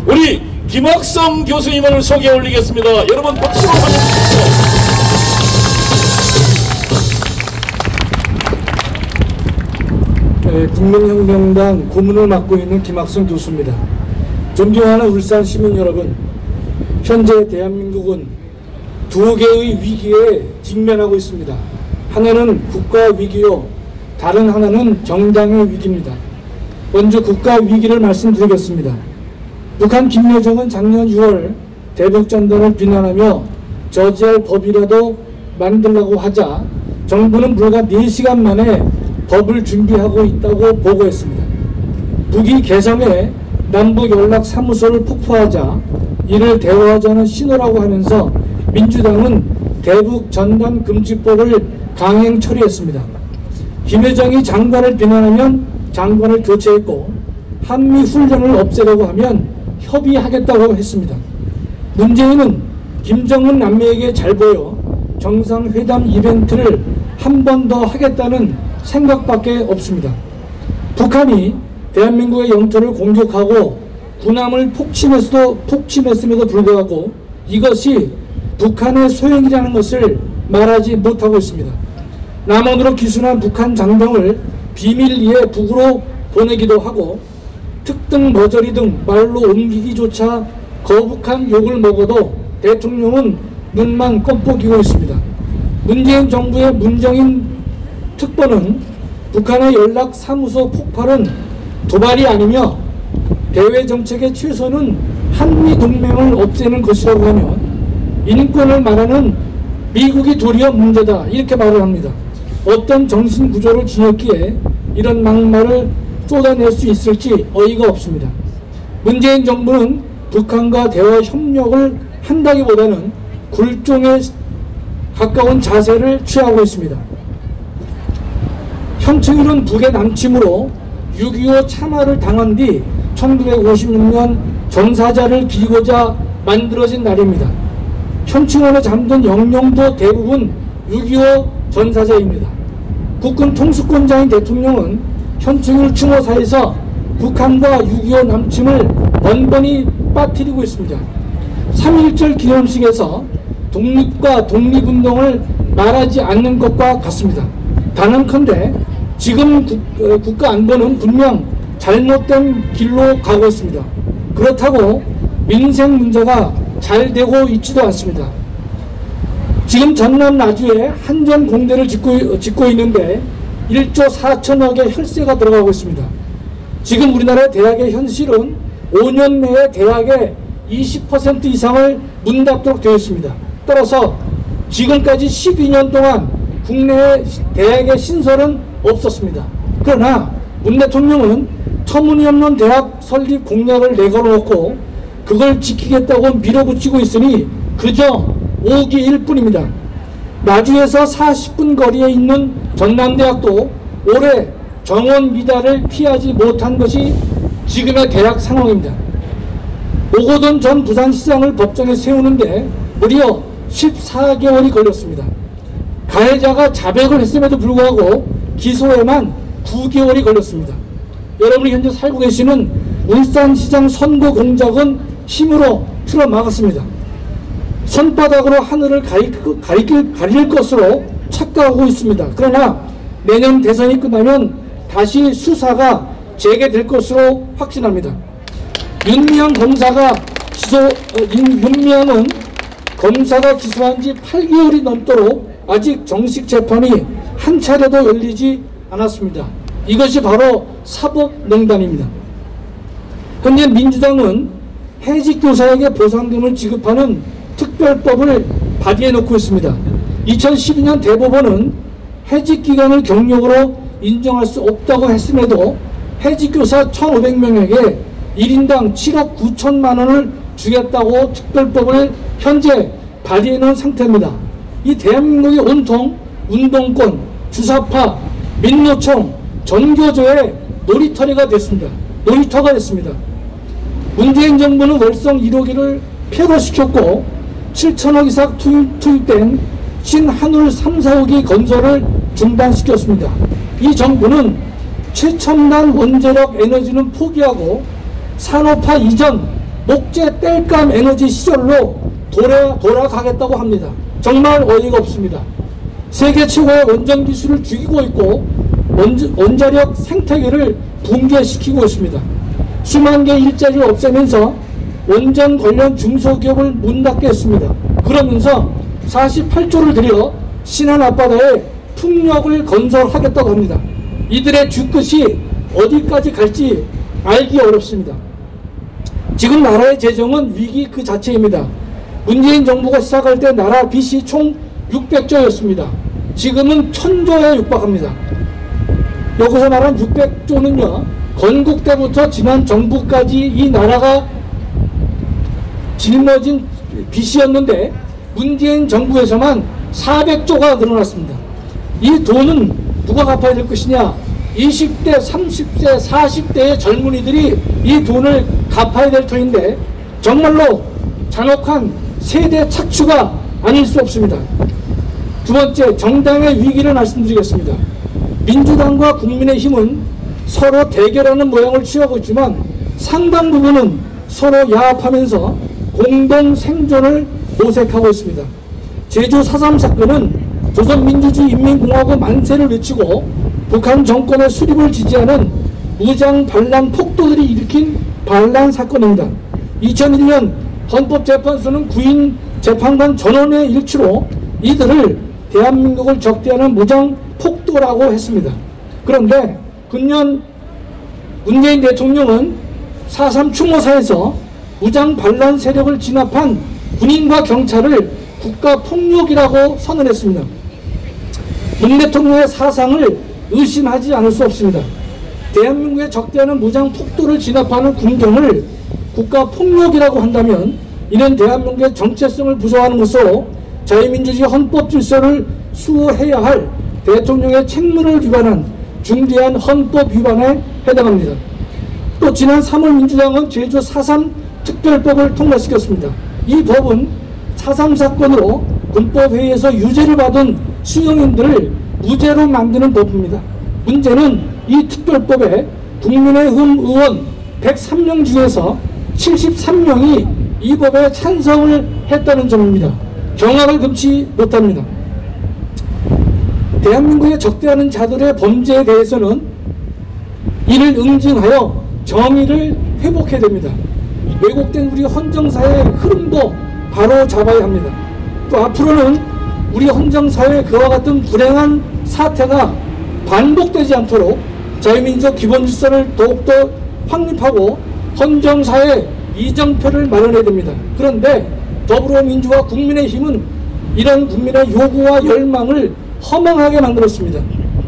우리 김학성 교수님을 소개해 올리겠습니다. 여러분 박수로 환영해주십시오. 국민혁명당 고문을 맡고 있는 김학성 교수입니다. 존경하는 울산 시민 여러분, 현재 대한민국은 두 개의 위기에 직면하고 있습니다. 하나는 국가 위기요, 다른 하나는 정당의 위기입니다. 먼저 국가 위기를 말씀드리겠습니다. 북한 김여정은 작년 6월 대북전단을 비난하며 저지할 법이라도 만들라고 하자 정부는 불과 4시간 만에 법을 준비하고 있다고 보고했습니다. 북이 개성에 남북연락사무소를 폭파하자 이를 대화하자는 신호라고 하면서 민주당은 대북전단금지법을 강행 처리했습니다. 김여정이 장관을 비난하면 장관을 교체했고 한미훈련을 없애려고 하면 협의하겠다고 했습니다. 문재인은 김정은 남매에게 잘 보여 정상회담 이벤트를 한 번 더 하겠다는 생각밖에 없습니다. 북한이 대한민국의 영토를 공격하고 군함을 폭침했음에도 불구하고 이것이 북한의 소행이라는 것을 말하지 못하고 있습니다. 남한으로 기순한 북한 장병을 비밀리에 북으로 보내기도 하고 특등 머저리 등 말로 옮기기조차 거북한 욕을 먹어도 대통령은 눈만 껌뻑이고 있습니다. 문재인 정부의 문정인 특보는 북한의 연락사무소 폭발은 도발이 아니며 대외정책의 최선은 한미동맹을 없애는 것이라고 하며 인권을 말하는 미국이 도리어 문제다 이렇게 말을 합니다. 어떤 정신구조를 지녔기에 이런 막말을 쏟아낼 수 있을지 어이가 없습니다. 문재인 정부는 북한과 대화 협력을 한다기보다는 굴종에 가까운 자세를 취하고 있습니다. 현충일은 북의 남침으로 6.25 참화를 당한 뒤 1956년 전사자를 기리고자 만들어진 날입니다. 현충원에 잠든 영령도 대부분 6.25 전사자입니다. 국군 통수권자인 대통령은 현충일 추모사에서 북한과 6.25 남침을 번번이 빠뜨리고 있습니다. 3.1절 기념식에서 독립과 독립운동을 말하지 않는 것과 같습니다. 단언컨대 지금 국가 안보는 분명 잘못된 길로 가고 있습니다. 그렇다고 민생 문제가 잘 되고 있지도 않습니다. 지금 전남 나주에 한전공대를 짓고 있는데 1조 4천억의 혈세가 들어가고 있습니다. 지금 우리나라 대학의 현실은 5년 내에 대학의 20% 이상을 문 닫도록 되어 있습니다. 따라서 지금까지 12년 동안 국내 대학의 신설은 없었습니다. 그러나 문 대통령은 터무니없는 대학 설립 공약을 내걸어놓고 그걸 지키겠다고 밀어붙이고 있으니 그저 오기일 뿐입니다. 나주에서 40분 거리에 있는 전남대학도 올해 정원 미달을 피하지 못한 것이 지금의 대학 상황입니다. 오거돈 전 부산시장을 법정에 세우는데 무려 14개월이 걸렸습니다. 가해자가 자백을 했음에도 불구하고 기소에만 9개월이 걸렸습니다. 여러분이 현재 살고 계시는 울산시장 선거 공작은 힘으로 틀어막았습니다. 손바닥으로 하늘을 가릴 것으로 착각하고 있습니다. 그러나 내년 대선이 끝나면 다시 수사가 재개될 것으로 확신합니다. 윤미향 검사가 윤미향은 검사가 기소한 지 8개월이 넘도록 아직 정식 재판이 한 차례도 열리지 않았습니다. 이것이 바로 사법농단입니다. 현재 민주당은 해직교사에게 보상금을 지급하는 특별법을 발의해 놓고 있습니다. 2012년 대법원은 해직기간을 경력으로 인정할 수 없다고 했음에도 해직교사 1,500명에게 1인당 7억 9천만 원을 주겠다고 특별법을 현재 발의해 놓은 상태입니다. 이 대한민국이 온통 운동권, 주사파, 민노총, 전교조의 놀이터가 됐습니다. 문재인 정부는 월성 1호기를 폐로시켰고 7천억 이상 투입된 신한울 3, 4호기 건설을 중단시켰습니다. 이 정부는 최첨단 원자력 에너지는 포기하고 산업화 이전 목재 땔감 에너지 시절로 돌아가겠다고 합니다. 정말 어이가 없습니다. 세계 최고의 원전 기술을 죽이고 있고 원자력 생태계를 붕괴시키고 있습니다. 수만 개의 일자리를 없애면서 원전 관련 중소기업을 문 닫게 했습니다. 그러면서 48조를 들여 신안 앞바다에 풍력을 건설하겠다고 합니다. 이들의 뒤끝이 어디까지 갈지 알기 어렵습니다. 지금 나라의 재정은 위기 그 자체입니다. 문재인 정부가 시작할 때 나라 빚이 총 600조였습니다. 지금은 1000조에 육박합니다. 여기서 말한 600조는요, 건국 때부터 지난 정부까지 이 나라가 짊어진 빚이었는데 문재인 정부에서만 400조가 늘어났습니다. 이 돈은 누가 갚아야 될 것이냐? 20대, 30대, 40대의 젊은이들이 이 돈을 갚아야 될 터인데 정말로 잔혹한 세대 착취가 아닐 수 없습니다. 두 번째, 정당의 위기를 말씀드리겠습니다. 민주당과 국민의힘은 서로 대결하는 모양을 취하고 있지만 상당 부분은 서로 야합하면서 공동 생존을 모색하고 있습니다. 제주 4.3 사건은 조선민주주의 인민공화국 만세를 외치고 북한 정권의 수립을 지지하는 무장 반란 폭도들이 일으킨 반란 사건입니다. 2001년 헌법재판소는 구인 재판관 전원의 일치로 이들을 대한민국을 적대하는 무장 폭도라고 했습니다. 그런데 금년 문재인 대통령은 4.3 추모사에서 무장 반란 세력을 진압한 군인과 경찰을 국가폭력이라고 선언했습니다. 문 대통령의 사상을 의심하지 않을 수 없습니다. 대한민국에 적대하는 무장 폭도를 진압하는 군경을 국가폭력이라고 한다면 이는 대한민국의 정체성을 부정하는 것으로 자유민주주의 헌법 질서를 수호해야 할 대통령의 책무를 위반한 중대한 헌법 위반에 해당합니다. 또 지난 3월 민주당은 제주 4.3 특별법을 통과시켰습니다. 이 법은 4.3 사건으로 군법회의에서 유죄를 받은 수용인들을 무죄로 만드는 법입니다. 문제는 이 특별법에 국민의힘 의원 103명 중에서 73명이 이 법에 찬성을 했다는 점입니다. 경악을 금치 못합니다. 대한민국에 적대하는 자들의 범죄에 대해서는 이를 응징하여 정의를 회복해야 됩니다. 왜곡된 우리 헌정사회의 흐름도 바로 잡아야 합니다. 또 앞으로는 우리 헌정사회의 그와 같은 불행한 사태가 반복되지 않도록 자유민주적 기본질서를 더욱더 확립하고 헌정사회 이정표를 마련해야 됩니다. 그런데 더불어민주와 국민의힘은 이런 국민의 요구와 열망을 허망하게 만들었습니다.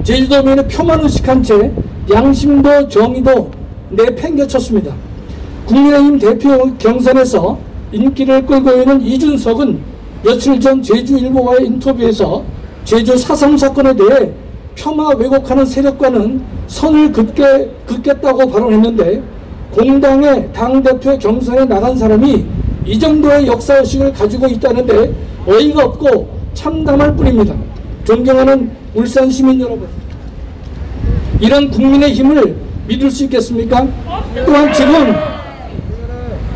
제주도민의 표만 의식한 채 양심도 정의도 내팽개쳤습니다. 국민의힘 대표 경선에서 인기를 끌고 있는 이준석은 며칠 전 제주일보와의 인터뷰에서 제주 4.3 사건에 대해 폄하 왜곡하는 세력과는 선을 긋겠다고 발언했는데 공당의 당대표 경선에 나간 사람이 이 정도의 역사의식을 가지고 있다는데 어이가 없고 참담할 뿐입니다. 존경하는 울산 시민 여러분, 이런 국민의 힘을 믿을 수 있겠습니까? 또한 지금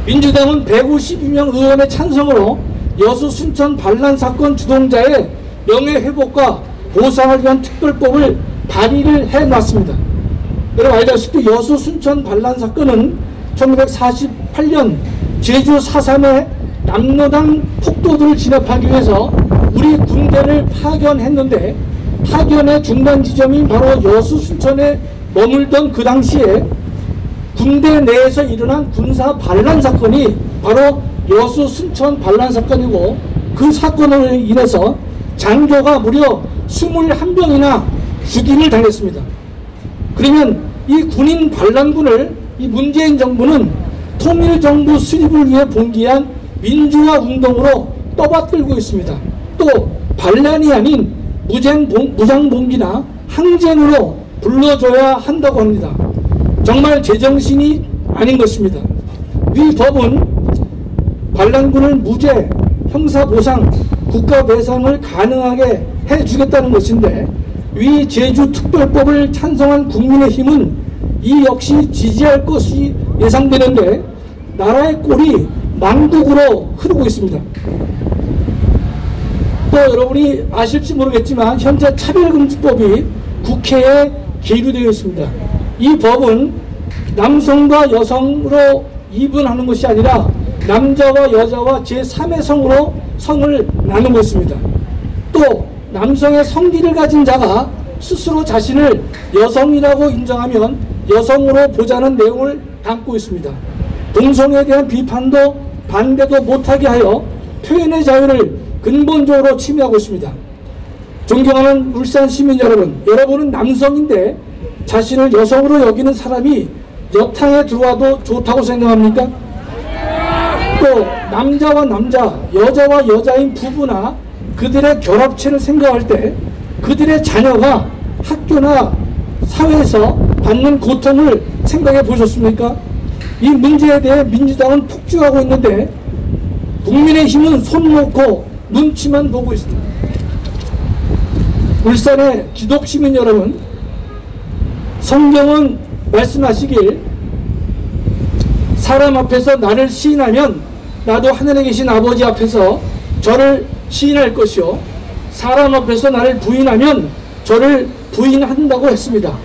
민주당은 152명 의원의 찬성으로 여수 순천 반란 사건 주동자의 명예회복과 보상을 위한 특별법을 발의를 해놨습니다. 여러분 알다시피 여수 순천 반란 사건은 1948년 제주 4.3의 남로당 폭도들을 진압하기 위해서 우리 군대를 파견했는데 파견의 중단 지점이 바로 여수 순천에 머물던 그 당시에 군대 내에서 일어난 군사 반란 사건이 바로 여수 순천 반란 사건이고 그 사건으로 인해서 장교가 무려 21명이나 죽임을 당했습니다. 그러면 이 군인 반란군을 이 문재인 정부는 통일정부 수립을 위해 봉기한 민주화 운동으로 떠받들고 있습니다. 또 반란이 아닌 무장봉기나 항쟁으로 불러줘야 한다고 합니다. 정말 제정신이 아닌 것입니다. 위 법은 반란군을 무죄, 형사보상, 국가배상을 가능하게 해주겠다는 것인데 위 제주특별법을 찬성한 국민의힘은 이 역시 지지할 것이 예상되는데 나라의 꼴이 망국으로 흐르고 있습니다. 또 여러분이 아실지 모르겠지만 현재 차별금지법이 국회에 계류되어 있습니다. 이 법은 남성과 여성으로 이분하는 것이 아니라 남자와 여자와 제3의 성으로 성을 나누고 있습니다. 또 남성의 성기를 가진 자가 스스로 자신을 여성이라고 인정하면 여성으로 보자는 내용을 담고 있습니다. 동성애에 대한 비판도 반대도 못하게 하여 표현의 자유를 근본적으로 침해하고 있습니다. 존경하는 울산 시민 여러분, 여러분은 남성인데 자신을 여성으로 여기는 사람이 여탕에 들어와도 좋다고 생각합니까? 또 남자와 남자, 여자와 여자인 부부나 그들의 결합체를 생각할 때 그들의 자녀가 학교나 사회에서 받는 고통을 생각해 보셨습니까? 이 문제에 대해 민주당은 폭주하고 있는데 국민의힘은 손 놓고 눈치만 보고 있습니다. 울산의 기독시민 여러분, 성경은 말씀하시길 사람 앞에서 나를 시인하면 나도 하늘에 계신 아버지 앞에서 저를 시인할 것이요 사람 앞에서 나를 부인하면 저를 부인한다고 했습니다.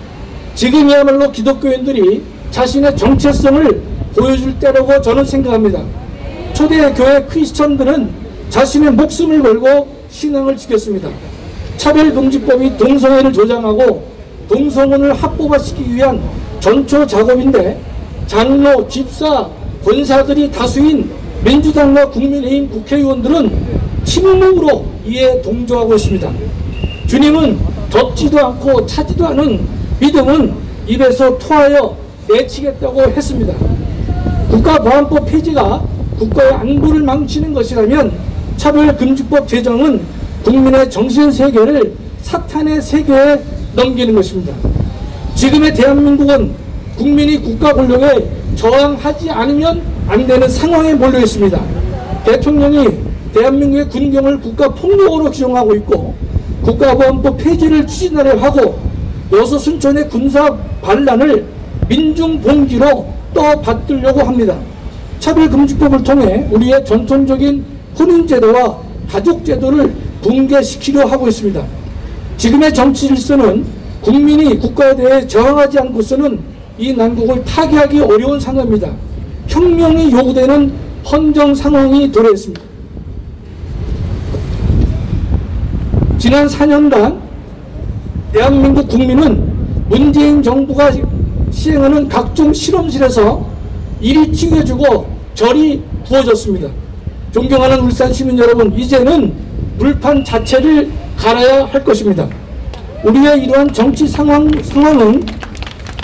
지금이야말로 기독교인들이 자신의 정체성을 보여줄 때라고 저는 생각합니다. 초대교회 크리스천들은 자신의 목숨을 걸고 신앙을 지켰습니다. 차별금지법이 동성애를 조장하고 동성혼을 합법화시키기 위한 전초 작업인데 장로, 집사, 권사들이 다수인 민주당과 국민의힘 국회의원들은 침묵으로 이에 동조하고 있습니다. 주님은 덮지도 않고 차지도 않은 믿음은 입에서 토하여 내치겠다고 했습니다. 국가보안법 폐지가 국가의 안보를 망치는 것이라면 차별금지법 제정은 국민의 정신세계를 사탄의 세계에 넘기는 것입니다. 지금의 대한민국은 국민이 국가 권력에 저항하지 않으면 안 되는 상황에 몰려 있습니다. 대통령이 대한민국의 군경을 국가폭력으로 규정하고 있고 국가보안법 폐지를 추진하려 하고 여수순천의 군사 반란을 민중봉기로 떠받들려고 합니다. 차별금지법을 통해 우리의 전통적인 혼인제도와 가족제도를 붕괴시키려 하고 있습니다. 지금의 정치 질서는 국민이 국가에 대해 저항하지 않고서는 이 난국을 타개하기 어려운 상황입니다. 혁명이 요구되는 헌정 상황이 도래했습니다. 지난 4년간 대한민국 국민은 문재인 정부가 시행하는 각종 실험실에서 이리 튀겨주고 저리 부어졌습니다. 존경하는 울산 시민 여러분, 이제는 물판 자체를 갈아야 할 것입니다. 우리의 이러한 정치 상황은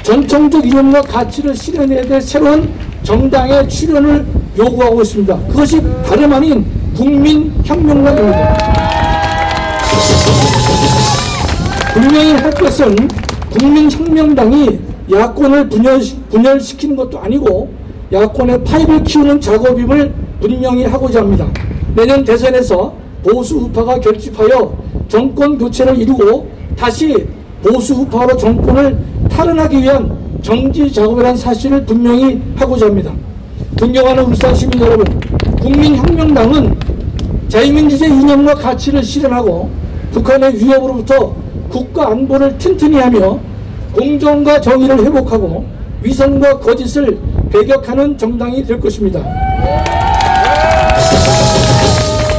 전통적 이념과 가치를 실현해야 될 새로운 정당의 출현을 요구하고 있습니다. 그것이 다름 아닌 국민혁명당입니다. 분명히 할 것은 국민혁명당이 야권을 분열시키는 것도 아니고 야권의 파입을 키우는 작업임을 분명히 하고자 합니다. 내년 대선에서 보수 우파가 결집하여 정권 교체를 이루고 다시 보수 우파로 정권을 탈환하기 위한 정지 작업이라는 사실을 분명히 하고자 합니다. 존경하는 울산 시민 여러분, 국민혁명당은 자유민주주의 이념과 가치를 실현하고 북한의 위협으로부터 국가 안보를 튼튼히 하며 공정과 정의를 회복하고 위선과 거짓을 배격하는 정당이 될 것입니다.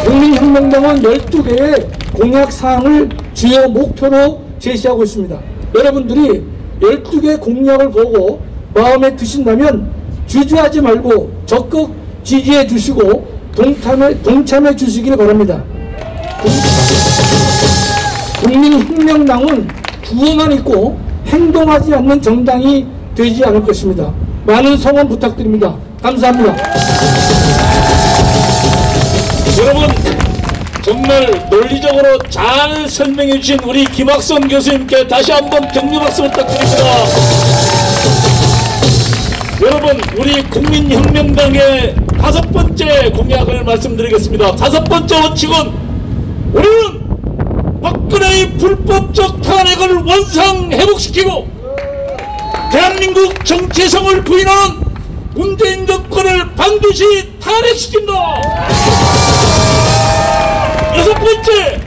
국민혁명당은 12개의 공약사항을 주요 목표로 제시하고 있습니다. 여러분들이 12개 공약을 보고 마음에 드신다면 주저하지 말고 적극 지지해 주시고 동참해 주시길 바랍니다. 국민혁명당은 구호만 있고 행동하지 않는 정당이 되지 않을 것입니다. 많은 성원 부탁드립니다. 감사합니다. 여러분, 정말 논리적으로 잘 설명해 주신 우리 김학선 교수님께 다시 한번 격려 박수 부탁드립니다. 여러분, 우리 국민혁명당의 5번째 공약을 말씀드리겠습니다. 5번째 원칙은 우리는 박근혜의 불법적 탄핵을 원상 회복시키고 대한민국 정체성을 부인하는 문재인 정권을 반드시 탄핵시킨다. 여섯 번째,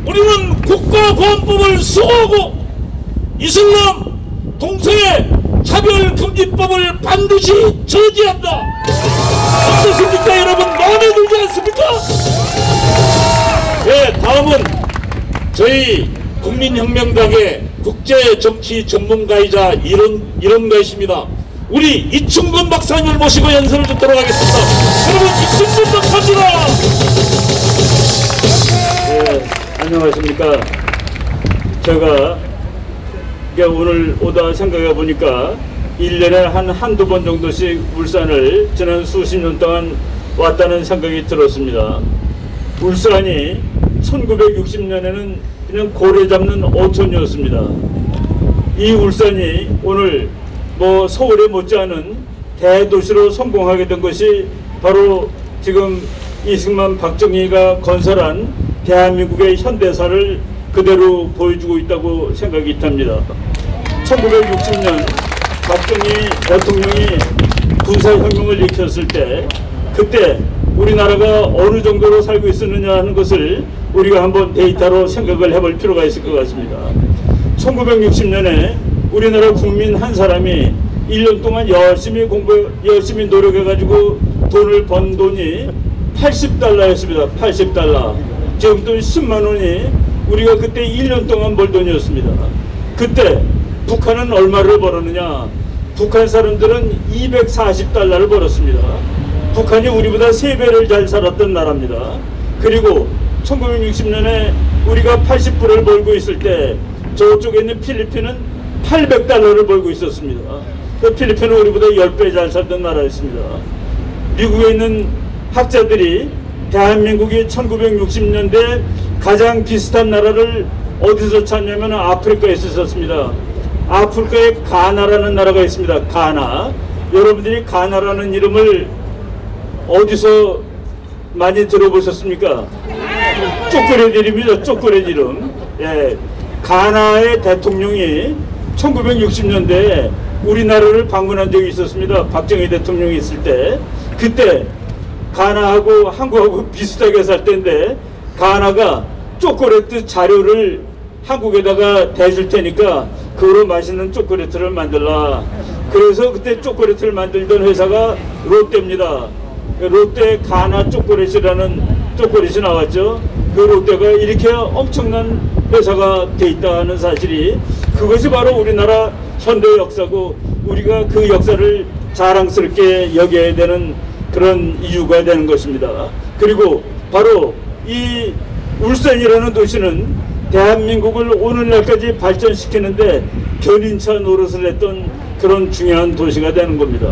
우리는 국가보안법을 수호하고 이슬람 동성애 차별금지법을 반드시 저지한다. 어떻습니까 여러분? 마음에 들지 않습니까? 네, 다음은 저희 국민혁명당의 국제정치 전문가이자 이론가이십니다. 우리 이충근 박사님을 모시고 연설을 듣도록 하겠습니다. 여러분, 이충근 박사입니다. 네, 안녕하십니까. 제가 오늘 오다 생각해 보니까 1년에 한두 번 정도씩 울산을 지난 수십 년 동안 왔다는 생각이 들었습니다. 울산이 1960년에는 그냥 고래 잡는 어촌이었습니다. 이 울산이 오늘 서울에 못지않은 대도시로 성공하게 된 것이 바로 지금 이승만 박정희가 건설한 대한민국의 현대사를 그대로 보여주고 있다고 생각이 듭니다. 1960년 박정희 대통령이 군사혁명을 일으켰을 때 그때 우리나라가 어느 정도로 살고 있었느냐 하는 것을 우리가 한번 데이터로 생각을 해볼 필요가 있을 것 같습니다. 1960년에 우리나라 국민 한 사람이 1년 동안 열심히 노력해가지고 돈을 번 돈이 80달러였습니다. 80달러. 지금 돈 10만 원이 우리가 그때 1년 동안 벌 돈이었습니다. 그때 북한은 얼마를 벌었느냐? 북한 사람들은 240달러를 벌었습니다. 북한이 우리보다 3배를 잘 살았던 나라입니다. 그리고 1960년에 우리가 80불을 벌고 있을 때 저쪽에 있는 필리핀은 800달러를 벌고 있었습니다. 그 필리핀은 우리보다 10배 잘 살던 나라였습니다. 미국에 있는 학자들이 대한민국이 1960년대 가장 비슷한 나라를 어디서 찾냐면 아프리카에서 있었습니다. 아프리카에 가나라는 나라가 있습니다. 가나. 여러분들이 가나라는 이름을 어디서 많이 들어보셨습니까? 쪼꼬렛 이름이죠. 쪼꼬렛 이름. 예. 가나의 대통령이 1960년대에 우리나라를 방문한 적이 있었습니다. 박정희 대통령이 있을 때. 그때 가나하고 한국하고 비슷하게 살 때인데 가나가 초콜릿 자료를 한국에다가 대줄 테니까 그거로 맛있는 초콜릿을 만들라. 그래서 그때 초콜릿을 만들던 회사가 롯데입니다. 롯데 가나 초콜릿이라는 초콜릿이 나왔죠. 그 롯데가 이렇게 엄청난 회사가 돼 있다는 사실이, 그것이 바로 우리나라 현대 역사고 우리가 그 역사를 자랑스럽게 여겨야 되는 그런 이유가 되는 것입니다. 그리고 바로 이 울산이라는 도시는 대한민국을 오늘날까지 발전시키는데 견인차 노릇을 했던 그런 중요한 도시가 되는 겁니다.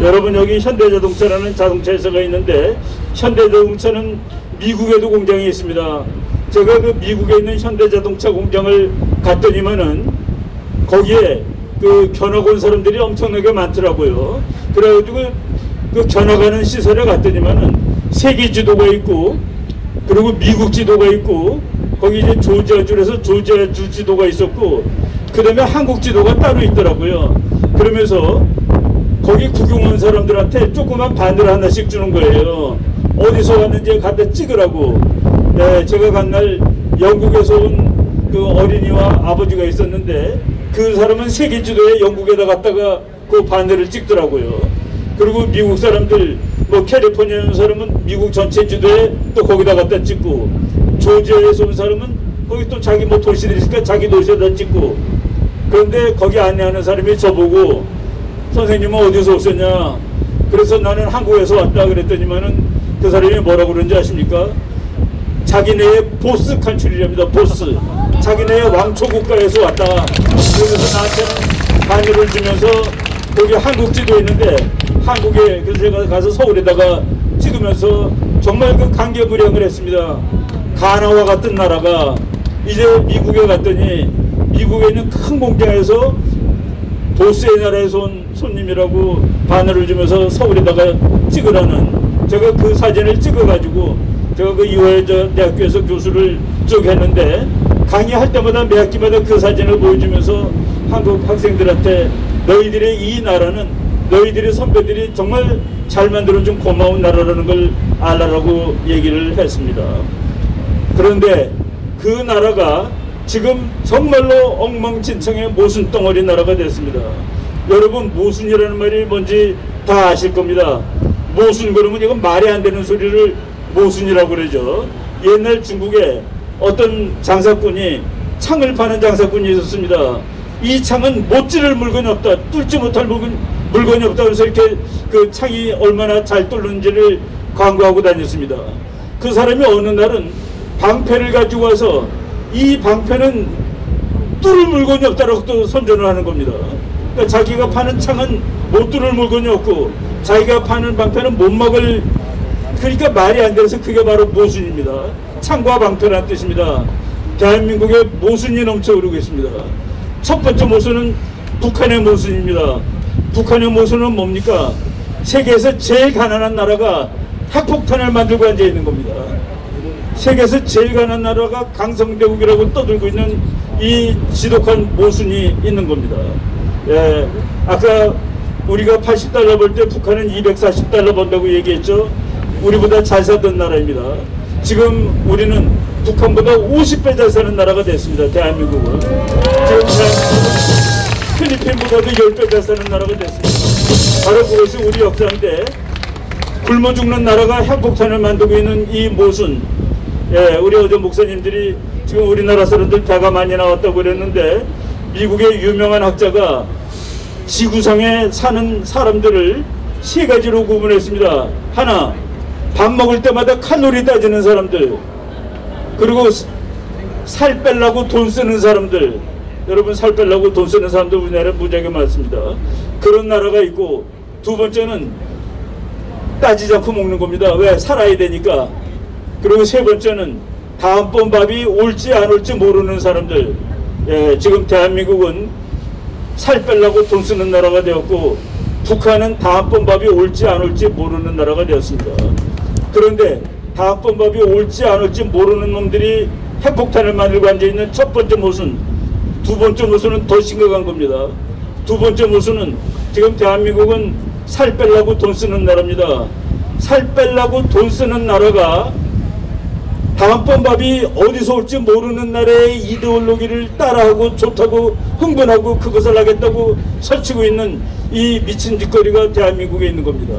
여러분, 여기 현대자동차라는 자동차 회사가 있는데 현대자동차는 미국에도 공장이 있습니다. 제가 그 미국에 있는 현대자동차 공장을 갔더니만은 거기에 그 견학 사람들이 엄청나게 많더라고요. 그래가지고 그 견학하는 시설에 갔더니만은 세계 지도가 있고 그리고 미국 지도가 있고 거기 이제 조지아주에서 조지아주 지도가 있었고 그 다음에 한국 지도가 따로 있더라고요. 그러면서 거기 구경 온 사람들한테 조그만 바늘 하나씩 주는 거예요. 어디서 왔는지 갖다 찍으라고. 네, 제가 간 날 영국에서 온 그 어린이와 아버지가 있었는데 그 사람은 세계 지도에 영국에다 갖다가 그 바늘을 찍더라고요. 그리고 미국 사람들 뭐 캘리포니아 온 사람은 미국 전체 지도에 또 거기다 갖다 찍고, 조지아에서 온 사람은 거기 또 자기 뭐 도시들이 있으니까 자기 도시에다 찍고. 그런데 거기 안내하는 사람이 저보고 선생님은 어디서 오셨냐? 그래서 나는 한국에서 왔다 그랬더니만은 그 사람이 뭐라고 그러는지 아십니까? 자기네의 보스 칸츄리랍니다. 보스. 자기네의 왕초 국가에서 왔다. 그러면서 나한테는 바늘을 주면서 거기 한국 지도 있는데 한국에, 그래서 제가 가서 서울에다가 찍으면서 정말 그 감개무량을 했습니다. 가나와 같은 나라가 이제 미국에 갔더니 미국에 있는 큰 공장에서 보스의 나라에서 온 손님이라고 바늘을 주면서 서울에다가 찍으라는, 제가 그 사진을 찍어가지고 제가 그 이화여자 대학교에서 교수를 쭉 했는데 강의할 때마다 매 학기마다 그 사진을 보여주면서 한국 학생들한테 너희들의 이 나라는 너희들이 선배들이 정말 잘 만들어준 고마운 나라라는 걸 알라라고 얘기를 했습니다. 그런데 그 나라가 지금 정말로 엉망진창의 모순덩어리 나라가 됐습니다. 여러분, 모순이라는 말이 뭔지 다 아실 겁니다. 모순 그러면 이건 말이 안 되는 소리를 모순이라고 그러죠. 옛날 중국에 어떤 장사꾼이 창을 파는 장사꾼이 있었습니다. 이 창은 못 찌를 물건이 없다, 뚫지 못할 물건이 없다 그래서 이렇게 그 창이 얼마나 잘 뚫는지를 광고하고 다녔습니다. 그 사람이 어느 날은 방패를 가지고 와서 이 방패는 뚫을 물건이 없다라고 또 선전을 하는 겁니다. 그러니까 자기가 파는 창은 못 뚫을 물건이 없고 자기가 파는 방패는 못 막을, 그러니까 말이 안 돼서 그게 바로 모순입니다. 창과 방패라는 뜻입니다. 대한민국에 모순이 넘쳐 흐르고 있습니다. 첫 번째 모순은 북한의 모순입니다. 북한의 모순은 뭡니까? 세계에서 제일 가난한 나라가 핵폭탄을 만들고 앉아 있는 겁니다. 세계에서 제일 가난한 나라가 강성대국이라고 떠들고 있는 이 지독한 모순이 있는 겁니다. 예, 아까 우리가 80달러 벌 때 북한은 240달러 번다고 얘기했죠. 우리보다 잘 살던 나라입니다. 지금 우리는 북한보다 50배 잘 사는 나라가 됐습니다. 대한민국은. 지금 필리핀보다도 10배 잘 사는 나라가 됐습니다. 바로 그것이 우리 역사인데, 굶어 죽는 나라가 핵폭탄을 만들고 있는 이 모순. 예, 우리 어제 목사님들이 지금 우리나라 사람들 배가 많이 나왔다고 그랬는데, 미국의 유명한 학자가 지구상에 사는 사람들을 세 가지로 구분했습니다. 하나, 밥 먹을 때마다 칼로리 따지는 사람들, 그리고 살 빼려고 돈 쓰는 사람들. 여러분, 살 빼려고 돈 쓰는 사람들 우리나라에 무지하게 많습니다. 그런 나라가 있고, 두 번째는 따지지 않고 먹는 겁니다. 왜? 살아야 되니까. 그리고 세 번째는 다음번 밥이 올지 안 올지 모르는 사람들. 예, 지금 대한민국은 살 빼려고 돈 쓰는 나라가 되었고, 북한은 다음번 밥이 올지 안 올지 모르는 나라가 되었습니다. 그런데 다음번 밥이 올지 안 올지 모르는 놈들이 핵폭탄을 만들고 앉아있는 첫 번째 모순. 두 번째 모순은 더 심각한 겁니다. 두 번째 모순은 지금 대한민국은 살 빼려고 돈 쓰는 나라입니다. 살 빼려고 돈 쓰는 나라가 다음번 밥이 어디서 올지 모르는 나라의 이데올로기를 따라하고 좋다고 흥분하고 그것을 하겠다고 설치고 있는 이 미친 짓거리가 대한민국에 있는 겁니다.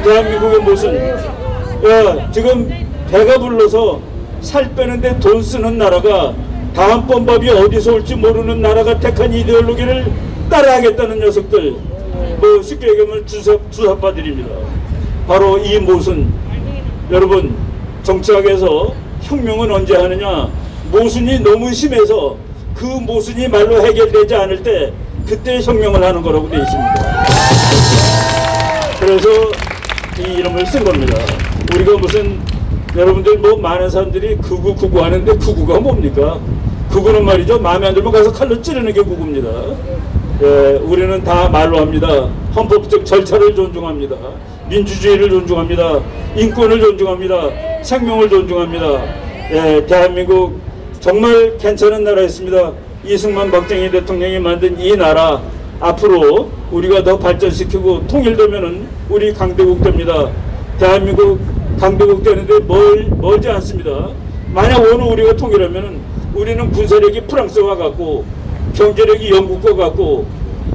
대한민국의 모순. 야, 지금 배가 불러서 살 빼는데 돈 쓰는 나라가 다음번 밥이 어디서 올지 모르는 나라가 택한 이데올로기를 따라하겠다는 녀석들, 뭐 쉽게 얘기하면 주사파들입니다. 바로 이 모순. 여러분, 정치학에서 혁명은 언제 하느냐? 모순이 너무 심해서 그 모순이 말로 해결되지 않을 때 그때 혁명을 하는 거라고 되어 있습니다. 그래서 이 이름을 쓴 겁니다. 우리가 무슨, 여러분들 뭐 많은 사람들이 극우 하는데 극우가 뭡니까? 극우는 말이죠, 마음에 안 들면 가서 칼로 찌르는 게 극우입니다. 예, 우리는 다 말로 합니다. 헌법적 절차를 존중합니다. 민주주의를 존중합니다. 인권을 존중합니다. 생명을 존중합니다. 예, 대한민국 정말 괜찮은 나라였습니다. 이승만 박정희 대통령이 만든 이 나라, 앞으로 우리가 더 발전시키고 통일되면은 우리 강대국 됩니다. 대한민국 강대국 되는데 멀지 않습니다. 만약 오늘 우리가 통일하면은 우리는 군사력이 프랑스와 같고 경제력이 영국과 같고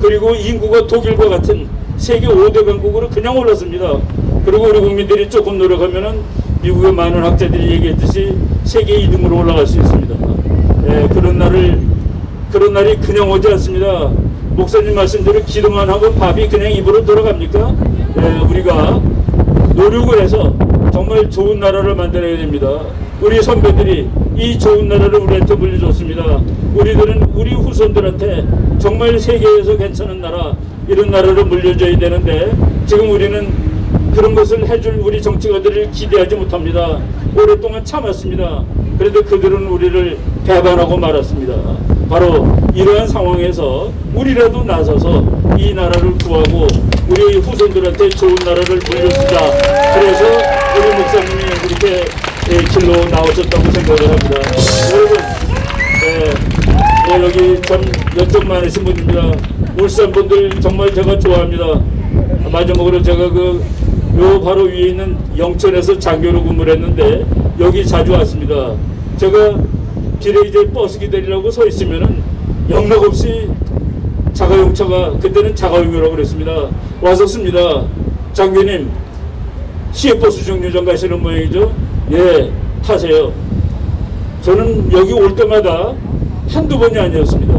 그리고 인구가 독일과 같은 세계 5대 강국으로 그냥 올랐습니다. 그리고 우리 국민들이 조금 노력하면은 미국의 많은 학자들이 얘기했듯이 세계 2등으로 올라갈 수 있습니다. 예, 그런 날이 그냥 오지 않습니다. 목사님 말씀대로 기도만 하고 밥이 그냥 입으로 돌아갑니까? 예, 우리가 노력을 해서 정말 좋은 나라를 만들어야 됩니다. 우리 선배들이 이 좋은 나라를 우리한테 물려줬습니다. 우리들은 우리 후손들한테 정말 세계에서 괜찮은 나라, 이런 나라를 물려줘야 되는데 지금 우리는 그런 것을 해줄 우리 정치가들을 기대하지 못합니다. 오랫동안 참았습니다. 그래도 그들은 우리를 배반하고 말았습니다. 바로 이러한 상황에서 우리라도 나서서 이 나라를 구하고 우리 후손들한테 좋은 나라를 물려주자. 그래서 우리 목사님이 이렇게 길로 나오셨다고 생각을 합니다. 여러분, 여기 참 연적 많으신 분입니다. 울산 분들 정말 제가 좋아합니다. 마지막으로 제가 요 바로 위에 있는 영천에서 장교로 근무를 했는데 여기 자주 왔습니다. 제가 길에 이제 버스 기다리려고 서 있으면은 영락없이 자가용차가, 그때는 자가용이라고 그랬습니다. 와서 씁니다. 장교님, 시외버스 정류장 가시는 모양이죠? 예, 타세요. 저는 여기 올 때마다 한두 번이 아니었습니다.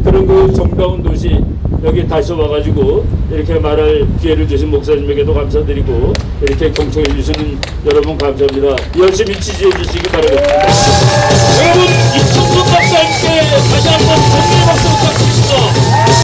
그런 그 정다운 도시 여기 다시 와가지고 이렇게 말할 기회를 주신 목사님에게도 감사드리고 이렇게 경청해 주시는 여러분 감사합니다. 열심히 지지해 주시기 바라겠습니다. 여러분, 이청준 박사님께 다시 한번 격려의 박수 부탁드립니다.